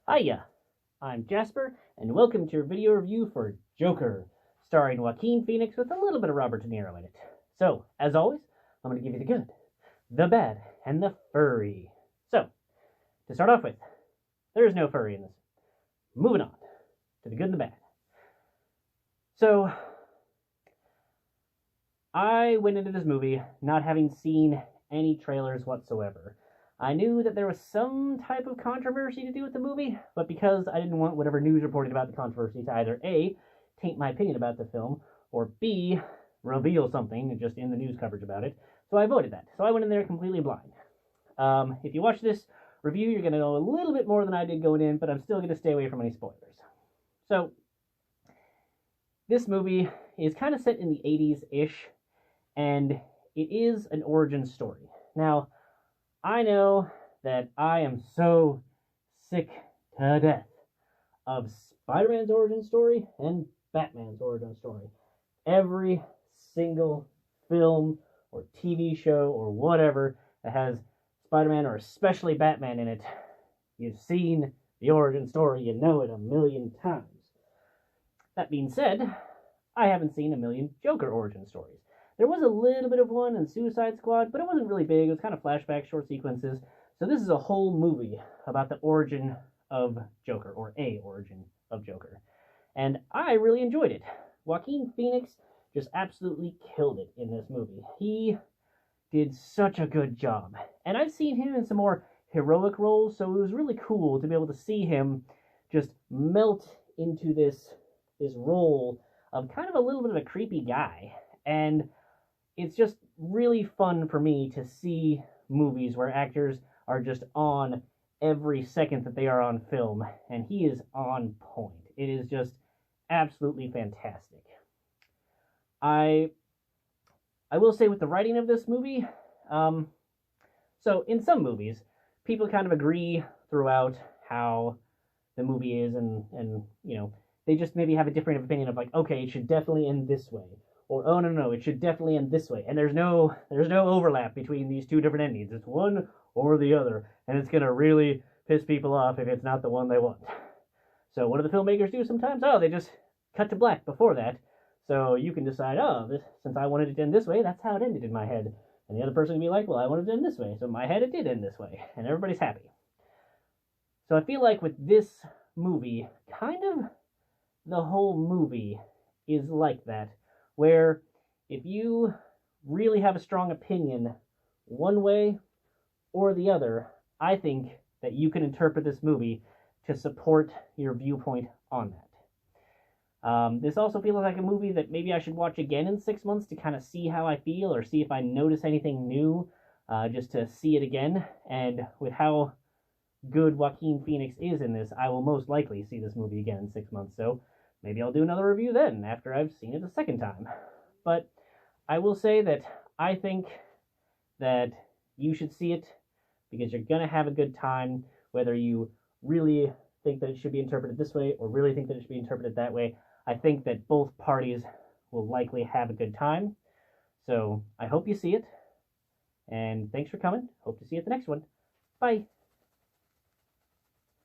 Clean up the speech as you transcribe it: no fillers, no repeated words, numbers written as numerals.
Hiya, I'm Jasper, and welcome to your video review for Joker, starring Joaquin Phoenix with a little bit of Robert De Niro in it. So, as always, I'm going to give you the good, the bad, and the furry. So, to start off with, there is no furry in this. Moving on to the good and the bad. So, I went into this movie not having seen any trailers whatsoever. I knew that there was some type of controversy to do with the movie, but because I didn't want whatever news reported about the controversy to either A, taint my opinion about the film, or B, reveal something just in the news coverage about it, so I avoided that. So I went in there completely blind. If you watch this review, you're going to know a little bit more than I did going in, but I'm still going to stay away from any spoilers. So, this movie is kind of set in the 80s-ish, and it is an origin story. Now, I know that I am so sick to death of Spider-Man's origin story and Batman's origin story. Every single film or TV show or whatever that has Spider-Man or especially Batman in it, you've seen the origin story, you know it a million times. That being said, I haven't seen a million Joker origin stories. There was a little bit of one in Suicide Squad, but it wasn't really big. It was kind of flashback, short sequences. So this is a whole movie about the origin of Joker, or a origin of Joker. And I really enjoyed it. Joaquin Phoenix just absolutely killed it in this movie. He did such a good job. And I've seen him in some more heroic roles, so it was really cool to be able to see him just melt into this role of kind of a little bit of a creepy guy. And it's just really fun for me to see movies where actors are just on every second that they are on film, and he is on point. It is just absolutely fantastic. I will say with the writing of this movie, so in some movies, people kind of agree throughout how the movie is, and you know, they just maybe have a different opinion of like, okay, it should definitely end this way. Or, oh, no, it should definitely end this way. And there's no overlap between these two different endings. It's one or the other. And it's going to really piss people off if it's not the one they want. So what do the filmmakers do sometimes? Oh, they just cut to black before that. So you can decide, oh, since I wanted it to end this way, that's how it ended in my head. And the other person can be like, well, I wanted it to end this way. So in my head, it did end this way. And everybody's happy. So I feel like with this movie, kind of the whole movie is like that. Where if you really have a strong opinion one way or the other, I think that you can interpret this movie to support your viewpoint on that. This also feels like a movie that maybe I should watch again in 6 months to kind of see how I feel or see if I notice anything new, just to see it again. And with how good Joaquin Phoenix is in this, I will most likely see this movie again in 6 months. So maybe I'll do another review then, after I've seen it a second time. But I will say that I think that you should see it because you're going to have a good time, whether you really think that it should be interpreted this way or really think that it should be interpreted that way. I think that both parties will likely have a good time. So I hope you see it. And thanks for coming. Hope to see you at the next one. Bye.